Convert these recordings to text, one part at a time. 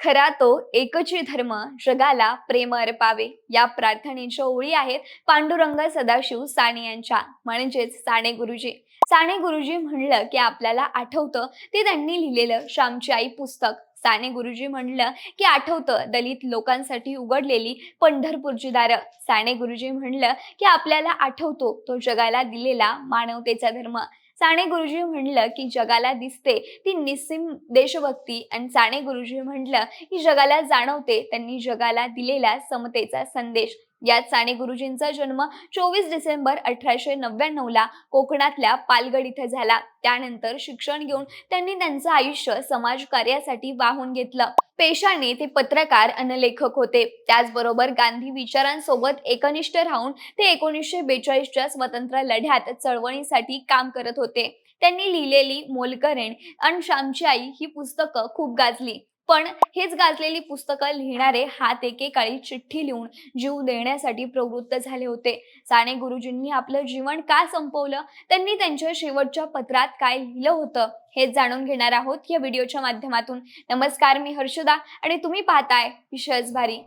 खरा तो एकची धर्म जगाला प्रेम अर्पावे या प्रार्थनेच्या ओळी आहेत पांडुरंग सदाशिव साने यांच्या म्हणजेच साने गुरुजी. साने गुरुजी म्हणलं की आपल्याला आठवतं ते त्यांनी लिहिलेलं श्यामची आई पुस्तक. साने गुरुजी म्हणलं की आठवतं दलित लोकांसाठी उघडलेली पंढरपूरची दारं. साने गुरुजी म्हणलं की आपल्याला आठवतो तो जगाला दिलेला मानवतेचा धर्म. साने गुरुजी म्हणलं की जगाला दिसते ती निस्सीम देशभक्ती आणि साने गुरुजी म्हणलं की जगाला जाणवते त्यांनी जगाला दिलेला समतेचा संदेश. यात साने गुरुजींचा जन्म 24 डिसेंबर 1899 ला कोकणातल्या पालगड इथे झाला. त्यानंतर शिक्षण घेऊन त्यांनी त्यांचं आयुष्य समाजकार्यासाठी वाहून घेतलं. पेशाने ते पत्रकार आणि लेखक होते. त्याचबरोबर गांधी विचारांसोबत एकनिष्ठ राहून ते 1942च्या स्वतंत्र लढ्यात चळवळीसाठी काम करत होते. त्यांनी लिहिलेली मोलकरीण आणि श्यामची आई ही पुस्तकं खूप गाजली. पण हेच गाजलेली पुस्तकं लिहिणारे हात एकेकाळी चिठ्ठी लिहून जीव देण्यासाठी प्रवृत्त झाले होते. साने गुरुजींनी आपलं जीवन का संपवलं, त्यांनी त्यांच्या शेवटच्या पत्रात काय लिहिलं होतं, हेच जाणून घेणार आहोत या व्हिडिओच्या माध्यमातून. नमस्कार, मी हर्षदा आणि तुम्ही पाहताय विशेष भारी.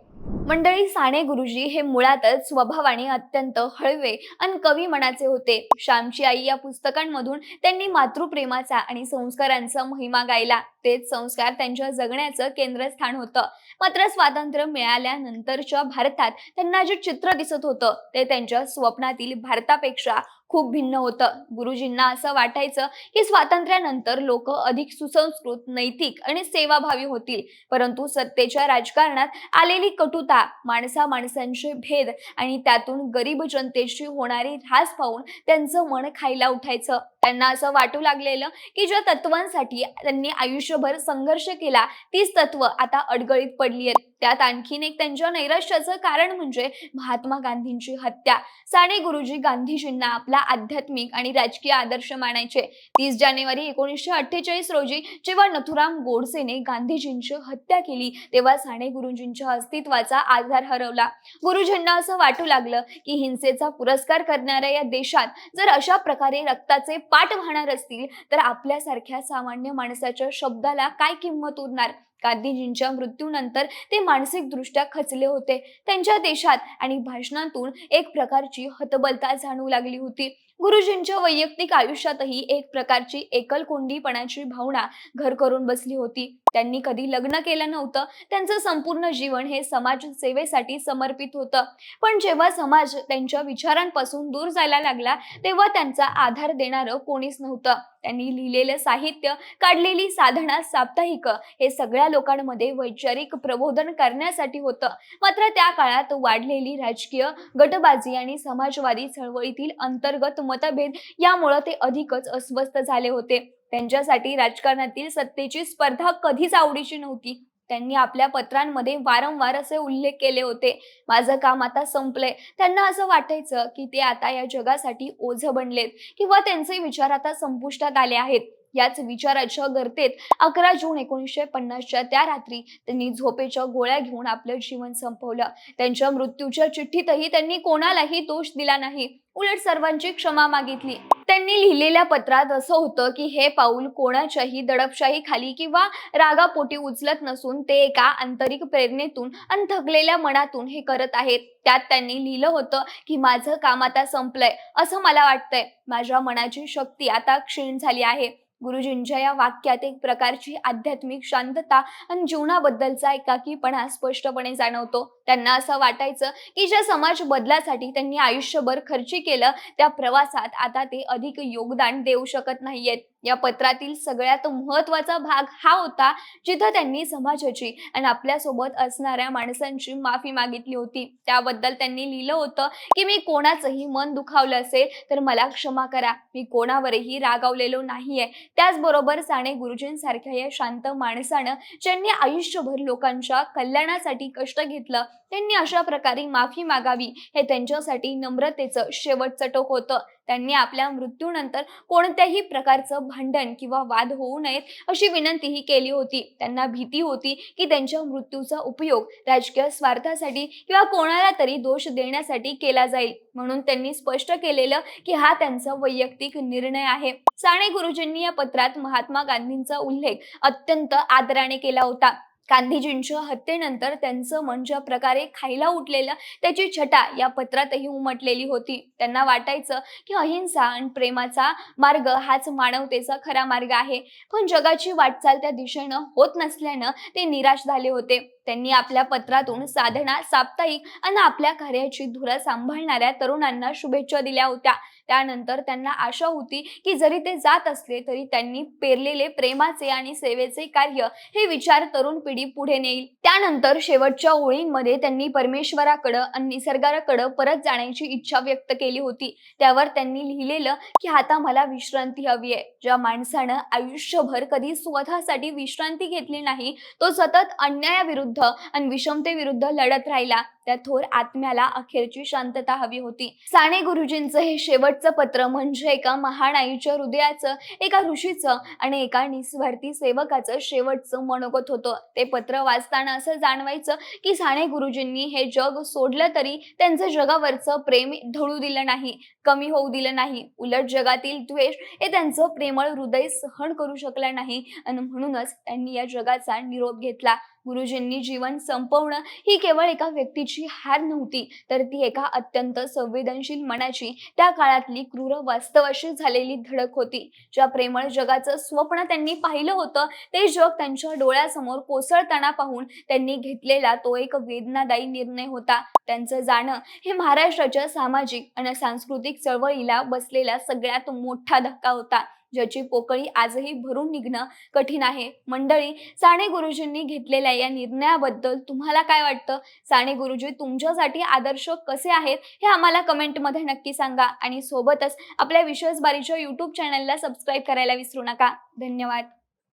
मंडळी, साने गुरुजी हे मुळातच स्वभावाने अत्यंत हळवे आणि कवी मनाचे होते. श्यामची आई या पुस्तकांमधून त्यांनी मातृप्रेमाचा आणि संस्कारांचा महिमा गायला. तेच संस्कार त्यांच्या जगण्याचं केंद्रस्थान होतं. मात्र स्वातंत्र्य मिळाल्यानंतरच्या भारतात त्यांना जे चित्र दिसत होतं ते त्यांच्या स्वप्नातील भारतापेक्षा खूप भिन्न होतं. गुरुजींना असं वाटायचं की स्वातंत्र्यानंतर लोक अधिक सुसंस्कृत, नैतिक आणि सेवाभावी होतील. परंतु सत्तेच्या राजकारणात आलेली कटुता, माणसांचे भेद आणि त्यातून गरीब जनतेची होणारी ऱ्हास पाहून त्यांचं मन खायला उठायचं. त्यांना असं वाटू लागलेलं की ज्या तत्वांसाठी त्यांनी आयुष्यभर संघर्ष केला तीच तत्व आता अडगळीत पडली आहेत. त्यात आणखीन एक त्यांच्या नैराश्याचं कारण म्हणजे महात्मा गांधींची हत्या. साने गुरुजी गांधीजींना आपला आध्यात्मिक आणि राजकीय आदर्श मानायचे. 30 जानेवारी 1948 रोजी जेव्हा नथुराम गोडसेने गांधीजींची हत्या केली तेव्हा साने गुरुजींच्या अस्तित्वाचा आधार हरवला. गुरुजींना असं वाटू लागलं की हिंसेचा पुरस्कार करणाऱ्या या देशात जर अशा प्रकारे रक्ताचे पाठ वाहणार असतील तर आपल्यासारख्या सामान्य माणसाच्या शब्दाला काय किंमत उरणार. गांधीजींच्या मृत्यूनंतर ते मानसिक दृष्ट्या खचले होते. त्यांच्या देशात आणि भाषणातून एक प्रकारची हतबलता जाणवू लागली होती. गुरुजींच्या वैयक्तिक आयुष्यातही एक प्रकारची एकलकोंडीपणाची भावना घर करून बसली होती. त्यांनी कधी लग्न केलं नव्हतं. त्यांचं संपूर्ण जीवन हे समाज सेवेसाठी समर्पित होतं. पण जेव्हा समाज त्यांच्या विचारांपासून दूर जायला लागला तेव्हा त्यांचा आधार देणारं कोणीच नव्हतं. त्यांनी लिहिलेलं साहित्य, काढलेली साधना साप्ताहिक हे सगळ्या लोकांमध्ये वैचारिक प्रबोधन करण्यासाठी होतं. मात्र त्या काळात वाढलेली राजकीय गटबाजी आणि समाजवादी चळवळीतील अंतर्गत मतभेद यामुळे ते अधिकच अस्वस्थ झाले होते. त्यांच्यासाठी राजकारणातील सत्तेची स्पर्धा कधीच आवडीची नव्हती. त्यांनी आपल्या पत्रांमध्ये वारंवार असे उल्लेख केले होते, माझं काम आता संपलंय. त्यांना असं वाटायचं की ते आता या जगासाठी ओझं बनलेत किंवा त्यांचे विचार आता संपुष्टात आले आहेत. याच विचाराच्या गर्तेत 11 जून 1950च्या त्या रात्री त्यांनी झोपेच्या गोळ्या घेऊन आपलं जीवन संपवलं. त्यांच्या मृत्यूच्या चिठ्ठीतही त्यांनी कोणालाही दोष दिला नाही, उलट सर्वांची क्षमा मागितली. त्यांनी लिहिलेल्या पत्रात असं होतं की हे पाऊल कोणाच्याही दडपशाही खाली किंवा रागापोटी उचलत नसून ते एका आंतरिक प्रेरणेतून आणि थकलेल्या मनातून हे करत आहेत. त्यात त्यांनी लिहिलं होतं की माझं काम आता संपलंय असं मला वाटतंय. माझ्या मनाची शक्ती आता क्षीण झाली आहे. गुरुजींच्या या वाक्यात एक प्रकारची आध्यात्मिक शांतता आणि जीवनाबद्दलचा एकाकीपणा स्पष्टपणे जाणवतो. त्यांना असं वाटायचं की ज्या समाज बदलासाठी त्यांनी आयुष्यभर खर्ची केलं त्या प्रवासात आता ते अधिक योगदान देऊ शकत नाहीयेत. या पत्रातील सगळ्यात महत्वाचा भाग हा होता जिथं त्यांनी समाजाची आणि आपल्यासोबत असणाऱ्या माणसांची माफी मागितली होती. त्याबद्दल त्यांनी लिहिलं होतं की मी कोणाचंही मन दुखावलं असेल तर मला क्षमा करा. मी कोणावरही रागावलेलो नाहीये. त्याचबरोबर साने गुरुजींसारख्या या शांत माणसानं ज्यांनी आयुष्यभर लोकांच्या कल्याणासाठी कष्ट घेतलं त्यांनी अशा प्रकारे माफी मागावी हे त्यांच्यासाठी नम्रतेचं शेवटचं टोक होतं. त्यांनी आपल्या मृत्यूनंतर कोणत्याही प्रकारचं भांडण किंवा वाद होऊ नयेत अशी विनंतीही केली होती. त्यांना भीती होती की त्यांच्या मृत्यूचा उपयोग राजकीय स्वार्थासाठी किंवा कोणाला तरी दोष देण्यासाठी केला जाईल. म्हणून त्यांनी स्पष्ट केलेलं की हा त्यांचा वैयक्तिक निर्णय आहे. साने गुरुजींनी या पत्रात महात्मा गांधींचा उल्लेख अत्यंत आदराने केला होता. गांधीजींच्या हत्येनंतर त्यांचं मन ज्या प्रकारे खायला उठलेलं त्याची छटा या पत्रातही उमटलेली होती. त्यांना वाटायचं की अहिंसा आणि प्रेमाचा मार्ग हाच मानवतेचा खरा मार्ग आहे. पण जगाची वाटचाल त्या दिशेनं होत नसल्यानं ते निराश झाले होते. त्यांनी आपल्या पत्रातून साधना, साप्ताहिक आणि आपल्या कार्याची धुरा सांभाळणाऱ्या तरुणांना शुभेच्छा दिल्या होत्या. त्यानंतर त्यांना आशा होती की जरी ते जात असले तरी त्यांनी पेरलेले प्रेमाचे आणि सेवेचे कार्य हे विचार तरुण पिढी पुढे नेईल. त्यानंतर शेवटच्या ओळींमध्ये त्यांनी परमेश्वराकडे आणि निसर्गाकडे परत जाण्याची इच्छा व्यक्त केली होती. त्यावर त्यांनी लिहिलेलं की आता मला विश्रांती हवी आहे. ज्या माणसानं आयुष्यभर कधी स्वतःसाठी विश्रांती घेतली नाही, तो सतत अन्यायाविरुद्ध आणि विषमतेविरुद्ध लढत राहिला. त्या थोर आत्म्याला अखेरची शांतता हवी होती. साने गुरुजींचं हे शेवटचं पत्र म्हणजे एका महान आईच्या हृदयाचं, एका ऋषीचं आणि एका निस्वार्थी सेवकाचं शेवटचं मनोगत होतं. ते पत्र वाचताना असं जाणवायचं की साने गुरुजींनी हे जग सोडलं तरी त्यांचं जगावरचं प्रेम ढळू दिलं नाही, कमी होऊ दिलं नाही. उलट जगातील द्वेष हे त्यांचं प्रेमळ हृदय सहन करू शकलं नाही आणि म्हणूनच त्यांनी या जगाचा निरोप घेतला. गुरुजींनी जीवन संपवणं ही केवळ एका व्यक्तीची हार नव्हती, तर ती एका अत्यंत संवेदनशील मनाची त्या काळातली क्रूर वास्तवाशी झालेली धडक होती. ज्या प्रेमळ जगाचं स्वप्न त्यांनी पाहिलं होतं ते जग त्यांच्या डोळ्यासमोर कोसळताना पाहून त्यांनी घेतलेला तो एक वेदनादायी निर्णय होता. त्यांचं जाणं हे महाराष्ट्राच्या सामाजिक आणि सांस्कृतिक चळवळीला बसलेला सगळ्यात मोठा धक्का होता, ज्याची पोकळी आजही भरून निघणं कठीण आहे. मंडळी, साने गुरुजींनी घेतलेल्या या निर्णयाबद्दल तुम्हाला काय वाटतं? साने गुरुजी तुमच्यासाठी आदर्श कसे आहेत हे आम्हाला कमेंटमध्ये नक्की सांगा आणि सोबतच आपल्या विश्वासबारीच्या YouTube चॅनलला सबस्क्राईब करायला विसरू नका. धन्यवाद.